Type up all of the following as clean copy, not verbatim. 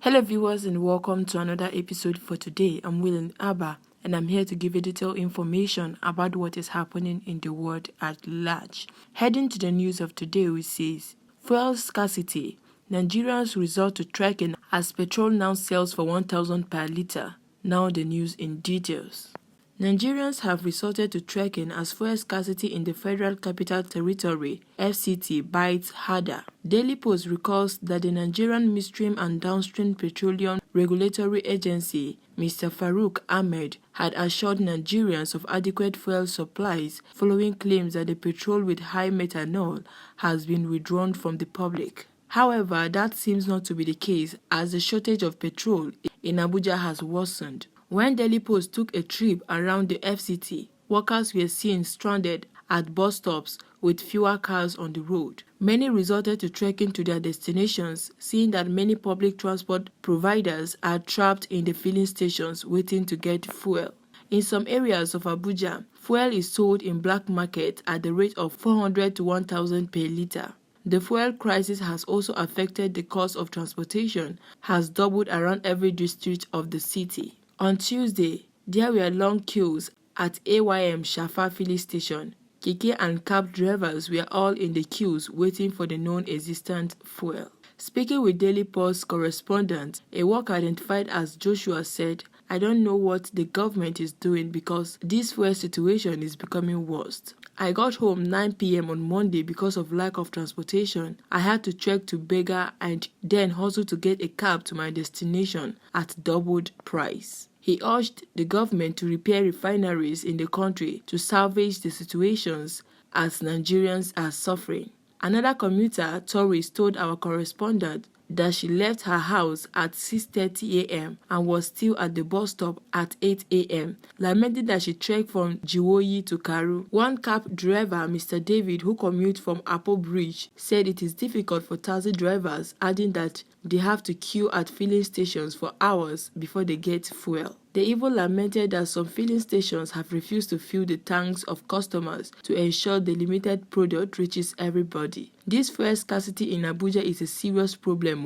Hello viewers and welcome to another episode for today. I'm William Abba and I'm here to give you detailed information about what is happening in the world at large. Heading to the news of today, we says fuel scarcity. Nigerians resort to trekking as petrol now sells for 1,000 per litre. Now the news in details. Nigerians have resorted to trekking as fuel scarcity in the Federal Capital Territory (FCT) bites harder. Daily Post recalls that the Nigerian Midstream and Downstream Petroleum Regulatory Agency, Mr. Farouk Ahmed, had assured Nigerians of adequate fuel supplies following claims that the petrol with high methanol has been withdrawn from the public. However, that seems not to be the case as the shortage of petrol in Abuja has worsened. When Daily Post took a trip around the FCT, workers were seen stranded at bus stops with fewer cars on the road. Many resorted to trekking to their destinations, seeing that many public transport providers are trapped in the filling stations waiting to get fuel. In some areas of Abuja, fuel is sold in black market at the rate of 400 to 1,000 per litre. The fuel crisis has also affected the cost of transportation, has doubled around every district of the city. On Tuesday, there were long queues at AYM Shafa filling station. Keke and cab drivers were all in the queues waiting for the non-existent fuel. Speaking with Daily Post correspondent, a worker identified as Joshua said, "I don't know what the government is doing because this fuel situation is becoming worse. I got home 9 p.m. on Monday because of lack of transportation. I had to trek to Bega and then hustle to get a cab to my destination at doubled price." He urged the government to repair refineries in the country to salvage the situations as Nigerians are suffering. Another commuter, Tourist, told our correspondent that she left her house at 6:30 a.m. and was still at the bus stop at 8 a.m., lamenting that she trekked from Jiwoyi to Karu. One cab driver, Mr. David, who commutes from Apple Bridge, said it is difficult for taxi drivers, adding that they have to queue at filling stations for hours before they get fuel. They even lamented that some filling stations have refused to fill the tanks of customers to ensure the limited product reaches everybody. This fuel scarcity in Abuja is a serious problem.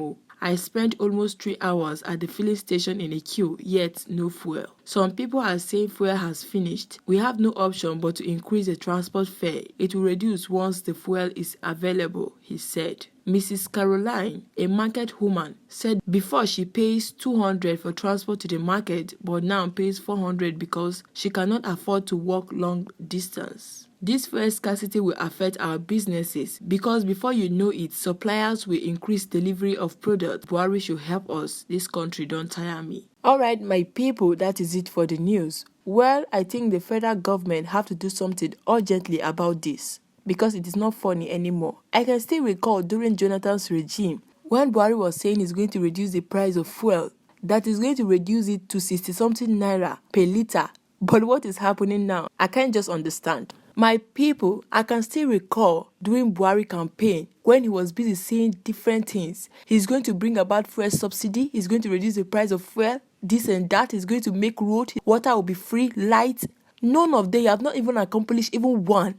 I spent almost 3 hours at the filling station in a queue, yet no fuel. Some people are saying fuel has finished. We have no option but to increase the transport fare. It will reduce once the fuel is available, he said. Mrs. Caroline, a market woman, said before she pays 200 for transport to the market but now pays 400 because she cannot afford to walk long distance. This fuel scarcity will affect our businesses because before you know it, suppliers will increase delivery of products. Buhari should help us. This country don't tire me. Alright, my people, that is it for the news. Well, I think the federal government have to do something urgently about this because it is not funny anymore. I can still recall during Jonathan's regime when Buhari was saying he's going to reduce the price of fuel, that is going to reduce it to 60-something naira per litre. But what is happening now? I can't just understand. My people, I can still recall during Buhari campaign when he was busy saying different things. He's going to bring about fuel subsidy, he's going to reduce the price of fuel, this and that, he's going to make road, water will be free, light. None of them have not even accomplished even one.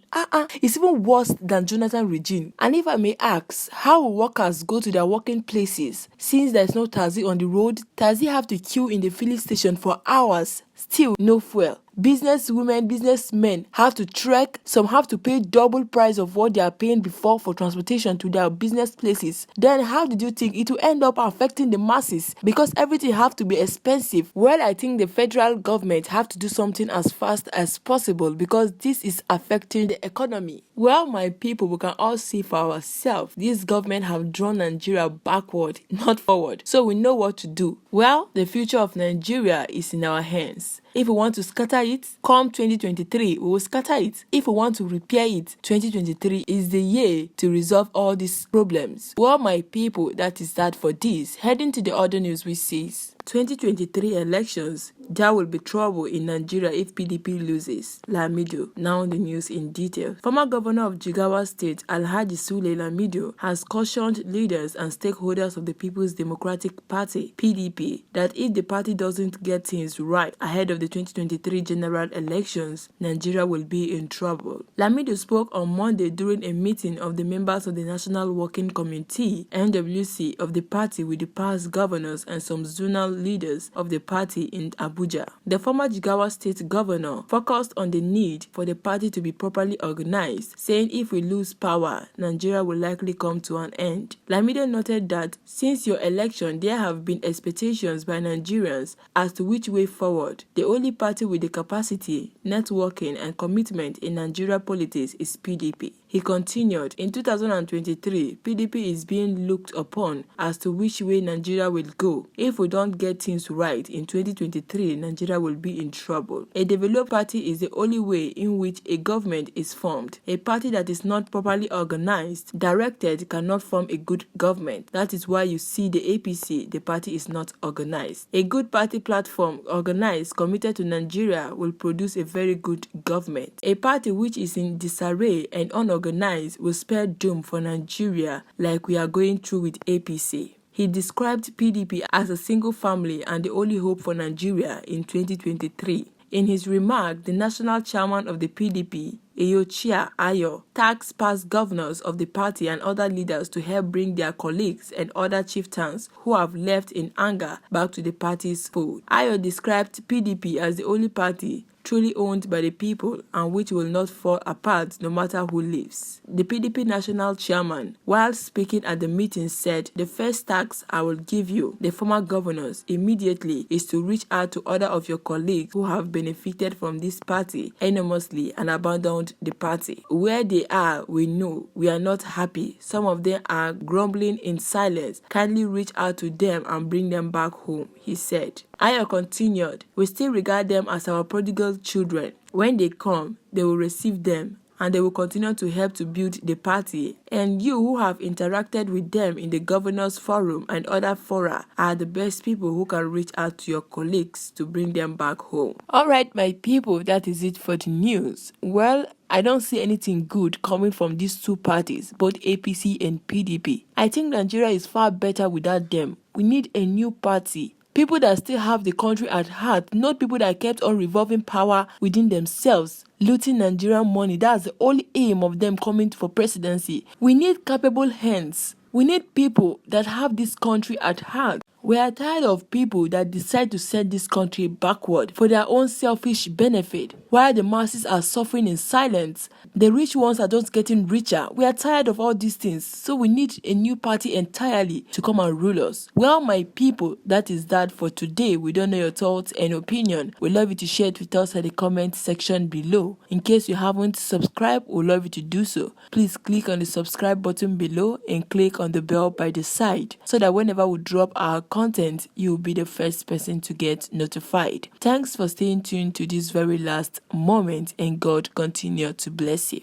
It's even worse than Jonathan regime. And if I may ask, how will workers go to their working places since there's no taxi on the road? Taxi have to queue in the filling station for hours, still no fuel. Businesswomen, businessmen have to trek. Some have to pay double price of what they are paying before for transportation to their business places. Then how did you think it will end up affecting the masses? Because everything have to be expensive. Well, I think the federal government have to do something as fast as possible because this is affecting the economy. Well, my people, we can all see for ourselves. This government have drawn Nigeria backward, not forward. So we know what to do. Well, the future of Nigeria is in our hands. If we want to scatter it, come 2023, we will scatter it. If we want to repair it, 2023 is the year to resolve all these problems. Well, my people, that is that for this. Heading to the other news we sees. 2023 elections, there will be trouble in Nigeria if PDP loses. Lamido. Now the news in detail. Former governor of Jigawa State, Alhaji Sule Lamido, has cautioned leaders and stakeholders of the People's Democratic Party, PDP, that if the party doesn't get things right ahead of the 2023 general elections, Nigeria will be in trouble. Lamido spoke on Monday during a meeting of the members of the National Working Committee, NWC, of the party with the past governors and some zonal leaders of the party in Abuja. The former Jigawa State governor focused on the need for the party to be properly organized, saying if we lose power, Nigeria will likely come to an end. Lamido noted that since your election, there have been expectations by Nigerians as to which way forward. The only party with the capacity, networking, and commitment in Nigeria politics is PDP. He continued, in 2023, PDP is being looked upon as to which way Nigeria will go. If we don't get things right in 2023, Nigeria will be in trouble. A developed party is the only way in which a government is formed. A party that is not properly organized, directed, cannot form a good government. That is why you see the APC, the party is not organized. A good party platform, organized, committed to Nigeria, will produce a very good government. A party which is in disarray and unorganized will spell doom for Nigeria like we are going through with APC. He described PDP as a single family and the only hope for Nigeria in 2023. In his remark, the national chairman of the PDP, Eyochia Ayo, tasked past governors of the party and other leaders to help bring their colleagues and other chieftains who have left in anger back to the party's fold. Ayo described PDP as the only party truly owned by the people and which will not fall apart no matter who leaves. The PDP national chairman, while speaking at the meeting, said, "The first task I will give you, the former governors, immediately is to reach out to other of your colleagues who have benefited from this party enormously and abandoned the party. Where they are, we know. We are not happy. Some of them are grumbling in silence. Kindly reach out to them and bring them back home," he said. Ayo continued, "We still regard them as our prodigal children. When they come, they will receive them and they will continue to help to build the party. And you who have interacted with them in the Governors Forum and other fora are the best people who can reach out to your colleagues to bring them back home." Alright, my people, that is it for the news. Well, I don't see anything good coming from these two parties, both APC and PDP. I think Nigeria is far better without them. We need a new party. People that still have the country at heart, not people that kept on revolving power within themselves, looting Nigerian money. That's the only aim of them coming for presidency. We need capable hands. We need people that have this country at heart. We are tired of people that decide to send this country backward for their own selfish benefit, while the masses are suffering in silence. The rich ones are just getting richer. We are tired of all these things, so we need a new party entirely to come and rule us. Well, my people, that is that for today. We don't know your thoughts and opinion. We'd love you to share it with us at the comment section below. In case you haven't subscribed, we'd love you to do so. Please click on the subscribe button below and click on the bell by the side so that whenever we drop our content, you'll be the first person to get notified. Thanks for staying tuned to this very last moment, and God continue to bless you.